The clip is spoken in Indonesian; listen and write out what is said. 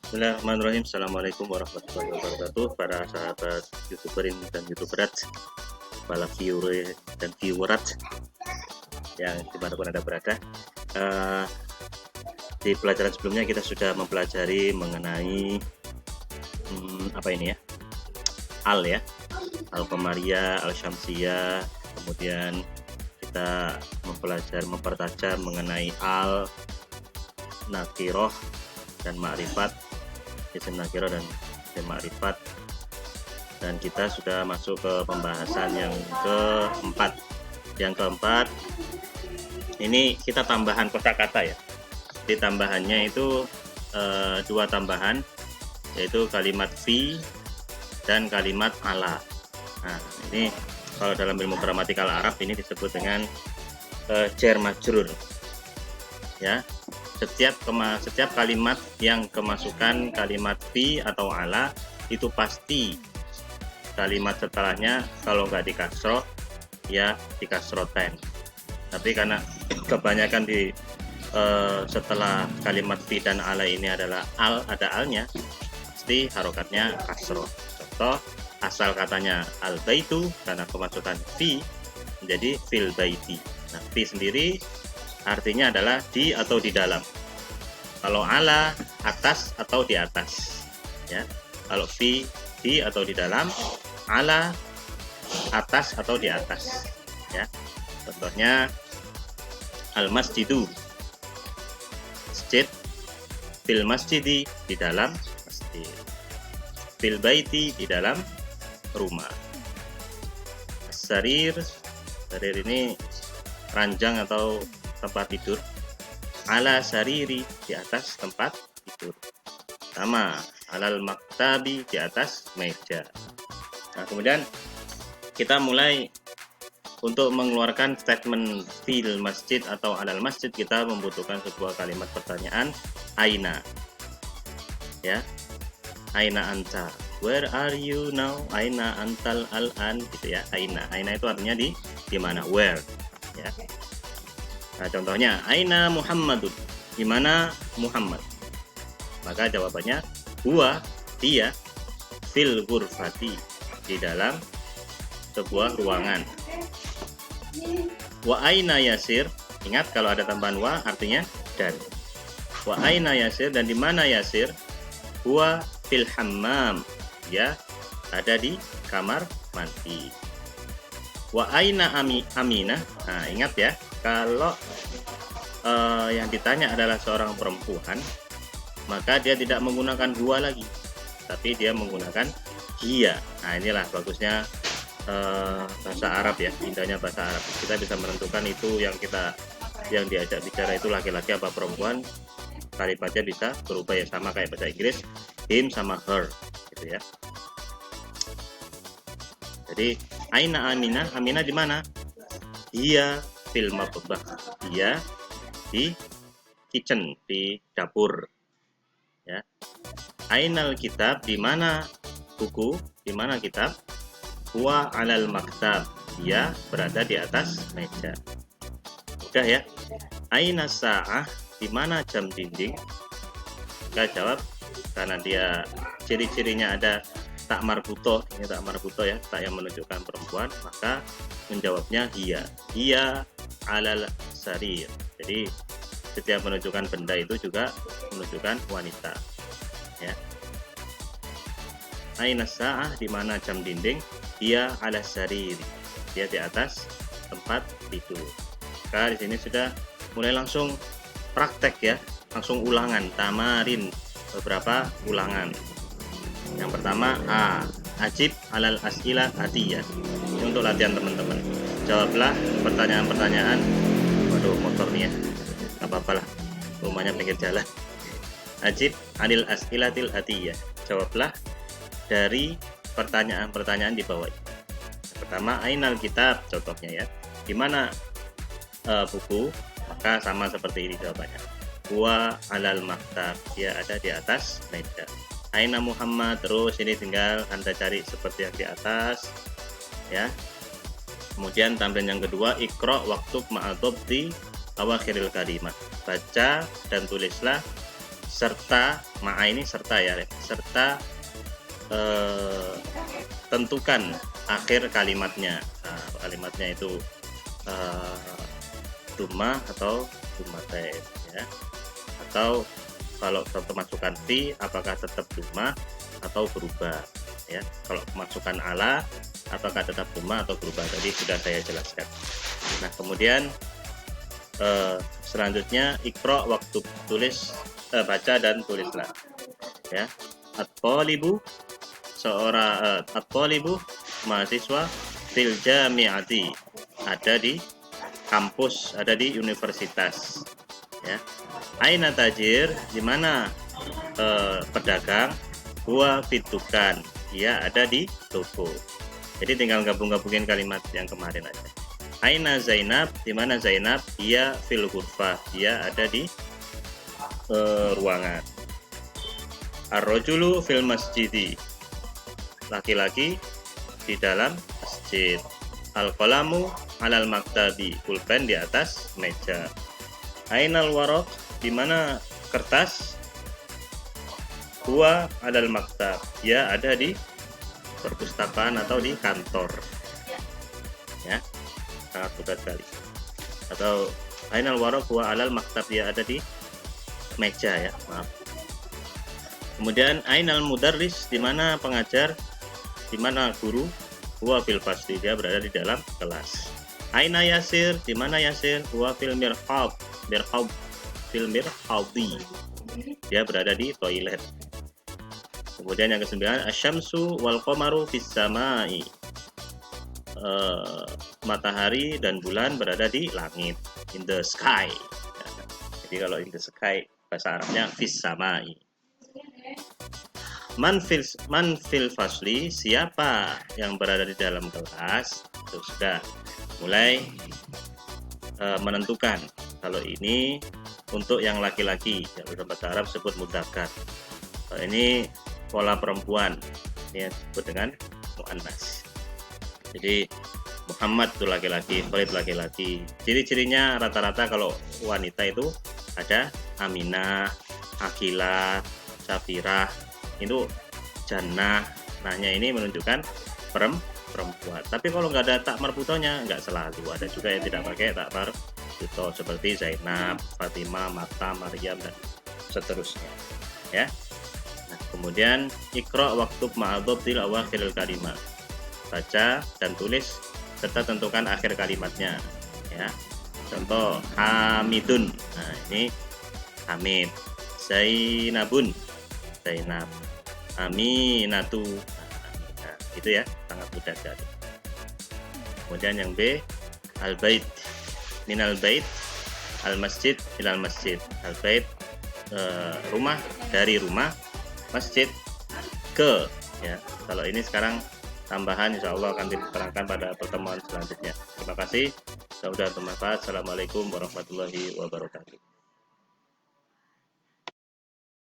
Bismillahirrahmanirrahim. Assalamualaikum warahmatullahi wabarakatuh. Para sahabat youtuberin dan youtuberat, para viewer dan viewerat yang dimanapun anda berada. Di pelajaran sebelumnya kita sudah mempelajari mengenai apa ini ya, al ya, al Qamariyah, al Syamsiyah. Kemudian kita mempertajam mengenai al Nakiroh dan Ma'rifat, isim Nakiroh dan isim Ma'rifat. Dan kita sudah masuk ke pembahasan yang keempat. Yang keempat ini kita tambahan kosakata ya. Di tambahannya itu dua tambahan, yaitu kalimat fi dan kalimat ala. Nah, ini kalau dalam ilmu gramatikal Arab ini disebut dengan jar majrur. Ya, setiap kalimat yang kemasukan kalimat fi atau ala itu pasti kalimat setelahnya kalau nggak dikasroh ya dikasroten. Tapi karena kebanyakan di setelah kalimat fi dan ala ini adalah ada alnya, pasti harokatnya kasroh. Contoh, asal katanya al baitu karena kemasukan fi menjadi fil baiti. Nah, fi sendiri artinya adalah di atau di dalam. Kalau ala, atas atau di atas. Ya. Kalau fi, di atau di dalam. Ala, atas atau di atas. Ya. Contohnya al masjidu, masjid, fil masjidi, di dalam masjid, fil baiti, di dalam rumah. Sarir ini ranjang atau tempat tidur. Ala sariri, di atas tempat tidur. Sama, alal maktabi, di atas meja. Nah, kemudian kita mulai untuk mengeluarkan statement fil masjid atau alal masjid, kita membutuhkan sebuah kalimat pertanyaan, aina. Ya. Aina anta. Where are you now? Aina antal al-an, gitu ya. Aina. Aina itu artinya di mana? Where. Ya. Nah, contohnya aina Muhammadun, di mana Muhammad? Maka jawabannya huwa, dia, fil ghurfati, di dalam sebuah ruangan. Wa aina Yasir, ingat kalau ada tambahan wa artinya dan. Wa aina Yasir, dan di mana Yasir? Huwa fil hammam, ya ada di kamar mandi. Wa aina Aminah, nah ingat ya, kalau yang ditanya adalah seorang perempuan, maka dia tidak menggunakan huwa lagi, tapi dia menggunakan hiya. Nah, inilah bagusnya bahasa Arab ya, indahnya bahasa Arab. Kita bisa menentukan itu yang diajak bicara itu laki-laki apa perempuan. Kalimatnya bisa berubah ya, sama kayak bahasa Inggris, him sama her, gitu ya. Jadi aina Aminah di mana? Dia fil matbah, dia di kitchen, di dapur. Ya. Ainal kitab, di mana buku, di mana kitab? Huwa alal maktab, dia berada di atas meja. Udah ya. Aina sa'ah, di mana jam dinding? Kita jawab karena dia ciri-cirinya ada tak marbutoh, ini tak marbutoh ya, tak yang menunjukkan perempuan, maka menjawabnya hiya alal sarir. Jadi setiap menunjukkan benda itu juga menunjukkan wanita. Ya. Aina sa'ah, di mana jam dinding? Dia ala sarir, dia di atas tempat tidur. Maka di sini sudah mulai langsung praktek ya, langsung ulangan, tamarin, beberapa ulangan. Yang pertama, ajib alal as'ilah atiyah. Ini untuk latihan teman-teman. Jawablah pertanyaan-pertanyaan. Waduh, motor nih ya. Gak apa-apa lah, rumahnya pinggir jalan. Ajib alil as'ilatil atiyah. Jawablah dari pertanyaan-pertanyaan di bawah. Pertama, ainal kitab, contohnya ya. Di mana buku? Maka sama seperti ini jawabannya. Huwa alal maktab, dia ada di atas meja. Aina Muhammad, terus ini tinggal Anda cari seperti yang di atas ya. Kemudian tambahan yang kedua, ikra waktub ma'adobdi awakhiril kalimat. Baca dan tulislah serta ma'a ini serta ya, serta tentukan akhir kalimatnya. Nah, kalimatnya itu duma atau dumatain ya, atau kalau pemasukan fi apakah tetap duma atau berubah ya. Kalau pemasukan ala apakah tetap duma atau berubah, tadi sudah saya jelaskan. Nah, kemudian selanjutnya ikro, waktu tulis, baca dan tulislah ya. At-thalibu, seorang at-thalibu mahasiswa, fil jami'ati, ada di kampus, ada di universitas ya. Aina tajir, di mana pedagang, huwa fitukan, dia ada di toko. Jadi tinggal gabung-gabungin kalimat yang kemarin aja. Aina Zainab, di mana Zainab, dia fil ghurfah, dia ada di ruangan. Ar-rajulu fil masjidi, laki-laki di dalam masjid. Al-qalamu alal maktabi, pulpen di atas meja. Ainal waraq, di mana kertas, huwa alal maktab, dia ada di perpustakaan atau di kantor ya, sangat mudah sekali. Atau ainal waraq huwa alal maktab, dia ada di meja ya, maaf. Kemudian ainal mudarris, di mana pengajar, di mana guru, huwa fil fasli, dia berada di dalam kelas. Aina Yasir, di mana Yasir, huwa fil mirhab, fil mirhabi, dia berada di toilet. Kemudian yang ke-9, asyamsu wal qamaru fis samai, matahari dan bulan berada di langit, in the sky. Jadi kalau in the sky bahasa Arabnya fis samai. Man fil fasli, siapa yang berada di dalam kelas. Itu sudah mulai menentukan. Kalau ini untuk yang laki-laki, yang dalam bahasa Arab sebut mudzakkar. Kalau ini pola perempuan, ini disebut dengan muannas. Jadi Muhammad itu laki-laki, Khalid laki-laki. Ciri-cirinya rata-rata kalau wanita itu ada Aminah, Akilah, Safirah, itu Jannah. Nahnya ini menunjukkan perempuan. Tapi kalau nggak ada tak marbutohnya, nggak selalu. Ada juga yang tidak pakai tak marbutoh, seperti Zainab, Fatimah, Mata, Maryam, dan seterusnya ya. Nah, kemudian ikra waktub ma'adhabtil awakhiril kalimat, baca dan tulis serta tentukan akhir kalimatnya ya. Contoh Hamidun, nah ini Hamid. Zainabun, Zainab. Aminatu, nah, itu ya, sangat mudah sekali. Kemudian yang B, al-bait, minal bait, al-masjid ilal masjid. Al-bait, rumah, dari rumah, masjid ke ya. Kalau ini sekarang tambahan, insya Allah akan diterangkan pada pertemuan selanjutnya. Terima kasih, mudah-mudahan bermanfaat. Assalamualaikum warahmatullahi wabarakatuh.